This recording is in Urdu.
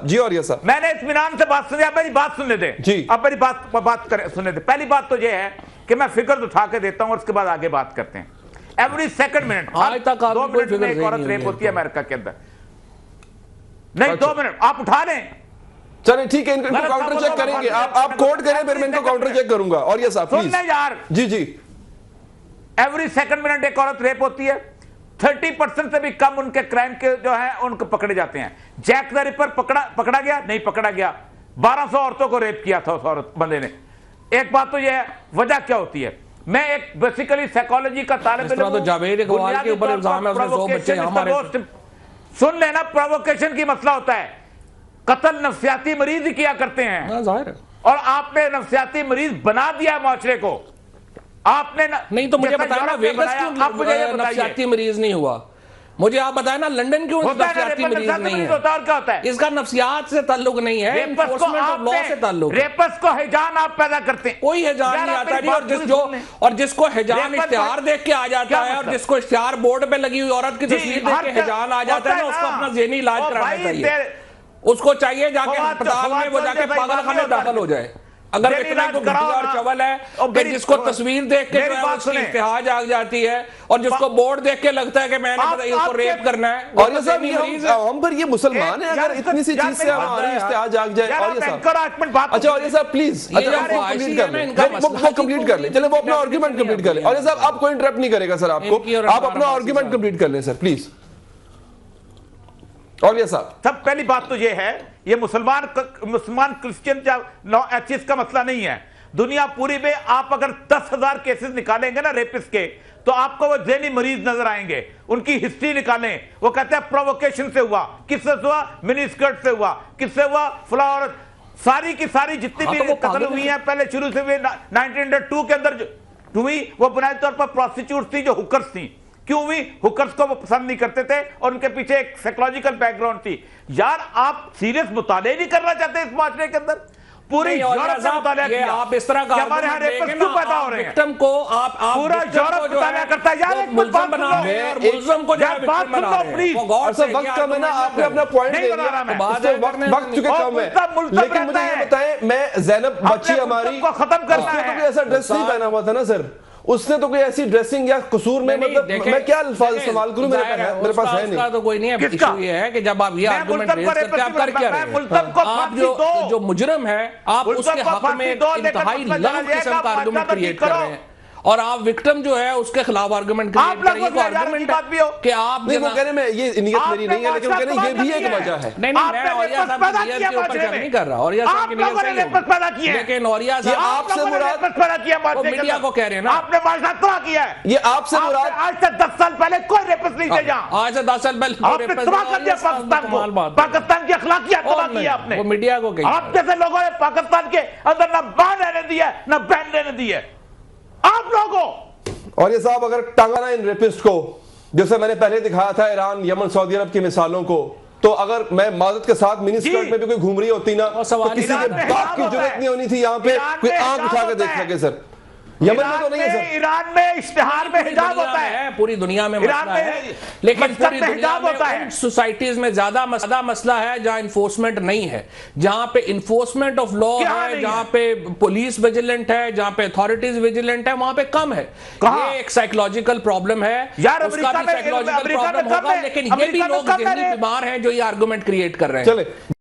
جی اور یہ صاحب میں نے اطمینان سے بات سنی. اب میری بات سن لیتے ہیں, اب میری بات سن لیتے. پہلی بات تو یہ ہے کہ میں فگرز اٹھا کے دیتا ہوں اور اس کے بعد آگے بات کرتے ہیں. ایوری سیکنڈ منٹ, 2 منٹ میں ایک عورت ریپ ہوتی ہے امریکہ کے اندر. نہیں 2 منٹ آپ اٹھا لیں. چلیں ٹھیک ہے, ان کو کاؤنٹر چیک کریں گے, آپ کوڈ کریں پھر میں ان کو کاؤنٹر چیک کروں گا. اور یہ صاحب پلیز سننے یار, جی ایوری سیکنڈ منٹ ایک عورت ریپ ہوتی ہے. 30% سے بھی کم ان کے کرائم کے جو ہیں ان کو پکڑے جاتے ہیں. جیک دا ریپر پکڑا گیا نہیں پکڑا گیا. 1200 عورتوں کو ریپ کیا تھا اس عورت بندے نے. ایک بات تو یہ ہے, وجہ کیا ہوتی ہے. میں ایک بیسیکلی سائیکالوجی کا طالب علم ہوں. جاوید اقبال کے اوپر الزام ہے, اس نے 100 بچے ہمارے. سن لینا, پرووکیشن کی مسئلہ ہوتا ہے. قتل نفسیاتی مریض ہی کیا کرتے ہیں, اور آپ نے نفسیاتی مریض بنا دیا ہے معاشرے کو. آپ نے نہیں تو مجھے بتائیں نا ویگس کیوں نفسیاتی مریض نہیں ہوا. مجھے آپ بتائیں نا لندن کیوں نفسیاتی مریض نہیں ہے. اس کا نفسیات سے تعلق نہیں ہے, انفورسمنٹ آف لا سے تعلق ہے. ریپس کو ہیجان آپ پیدا کرتے ہیں. کوئی ہیجان نہیں آتا نہیں, اور جس کو ہیجان اشتہار دیکھ کے آ جاتا ہے, اور جس کو اشتہار بورڈ پہ لگی ہوئی عورت کی تصویر دیکھ کے ہیجان آ جاتا ہے نا, اس کو اپنا ذہنی علاج کرانا چاہیے. اس کو چاہیے جا کے ہسپتال میں وہ جا کے پاگل خانے داخل ہو جائے. اگر اتنا کو گھٹیا اور چول ہے کہ جس کو تصویر دیکھ کے اس کی انتہا جاگ جاتی ہے, اور جس کو بورڈ دیکھ کے لگتا ہے کہ میں نے اس کو ریپ کرنا ہے. اور یہ صاحب ہم پر یہ مسلمان ہیں, اگر اتنی سی چیز سے ہماری اشتہا جاگ جائے. اور یہ صاحب اچھا, اور یہ صاحب پلیز وہ کمپلیٹ کر لیں. چلیں وہ اپنا آرگیومنٹ کمپلیٹ کر لیں. اور یہ صاحب آپ کوئی انٹرپٹ نہیں کرے گا سر آپ کو, آپ اپنا آرگیومنٹ کمپلیٹ کر لیں سر پلیز. اور یہ صاحب سب پہلی بات تو یہ ہے, یہ مسلمان کرسچن ایتھیسٹ کا مسئلہ نہیں ہے. دنیا پوری میں آپ اگر 10,000 کیسز نکالیں گے نا ریپس کے, تو آپ کو وہ ذہنی مریض نظر آئیں گے. ان کی ہسٹری نکالیں, وہ کہتے ہیں پرووکیشن سے ہوا, کس سے ہوا, منی اسکرٹ سے ہوا, کس سے ہوا, فلاں عورت. ساری کی ساری جتنی بھی قتل ہوئی ہیں پہلے شروع سے 1902 کے اندر ہوئی, وہ بنیادی طور پر پروسٹیچیوٹس تھی جو ہوکرز تھیں. کیوں ہوئی؟ ہوکرز کو وہ پسند نہیں کرتے تھے, اور ان کے پیچھے ایک سائیکولوجیکل بیک گراؤنڈ تھی. یار آپ سیریس مطالعے نہیں کرنا چاہتے اس معاشرے کے اندر؟ پوری یورپ سے مطالعہ کیا, آپ اس طرح کا ہمارے ہاں ریپس کیوں پیدا ہو رہے ہیں. وکٹم کو آپ پورا یورپ مطالعہ کرتا ہے. یار ایک ملزم بنا رہے ہیں اور ملزم کو یار بات سن لو پلیز. وقت کم ہے نا, آپ نے اپنا پوائنٹ دے دیا, وقت چکے کم ہے. لیکن مجھے یہ بتائیں, میں زینب بچی ہماری کو ختم کرنا ہے, کوئی ایسا ڈریس نہیں پہنا ہوا تھا نا سر, اس نے تو کوئی ایسی ڈریسنگ یا قصور میں, مطلب میں کیا الفاظ استعمال کروں, میرے پاس ہے نہیں. تو کوئی نہیں ہے. ایشو یہ ہے کہ جب آپ یہ آرگومنٹ ریز کرتے ہیں, آپ کر کیا رہے ہیں؟ آپ جو مجرم ہے, آپ اس کے حق میں انتہائی لغو قسم کا آرگومنٹ کریٹ کر رہے ہیں, اور آپ وکٹم جو ہے اس کے خلاف آرگومنٹ کریٹ کر رہے ہیں. آرگومنٹ ہے کہ آپ نہیں, وہ کہہ رہے ہیں یہ نیت میری نہیں ہے, لیکن وہ کہہ رہے ہیں یہ بھی ایک وجہ ہے. نہیں میں اوریہ صاحب کی نیت کے اوپر جنگ نہیں کر رہا, اوریہ صاحب کی نیت صحیح ہوگی, لیکن اوریہ صاحب آپ سے مراد وہ میڈیا کو کہہ رہے ہیں نا, آپ نے معاشرہ تباہ کیا ہے. یہ آپ سے مراد آج سے 10 سال پہلے کوئی ریپس نہیں تھے جہاں, آج سے 10 سال پہلے آپ نے تباہ کر دیا پاکستان کو, پاکستان کی اخلاقیات تباہ کی آپ نے. وہ میڈیا کو کہا, آپ جیسے لوگوں نے پاکستان کے اندر نہ بان رہنے دی ہے نہ بین رہنے دی ہے آپ لوگوں. اور یہ صاحب اگر ٹانگا نا ان ریپسٹ کو, جیسے میں نے پہلے دکھایا تھا ایران, یمن, سعودی عرب کی مثالوں کو, تو اگر میں معذرت کے ساتھ منی اسکرٹ میں بھی کوئی گھوم رہی ہوتی نا, تو کسی کے باپ کی جرات نہیں ہونی تھی یہاں پہ کوئی آنکھ اٹھا کے دیکھ سکے. سر یمن میں تو نہیں ہے سر, ایران میں اشتہار میں حجاب ہوتا ہے, پوری دنیا میں مسئلہ ہے, لیکن پوری دنیا میں ان سوسائٹیز میں زیادہ مسئلہ ہے جہاں انفورسمنٹ نہیں ہے, جہاں پہ انفورسمنٹ آف لا ہے, جہاں پہ پولیس ویجیلنٹ ہے, جہاں پہ اتھارٹیز ویجیلنٹ ہے, وہاں پہ کم ہے. یہ ایک سائیکولوجیکل پرابلم ہے, اس کا بھی سائیکولوجیکل پرابلم ہوگا, لیکن یہ بھی لوگ ذہنی بیمار ہیں جو یہ آرگومنٹ کریٹ کر رہے ہیں.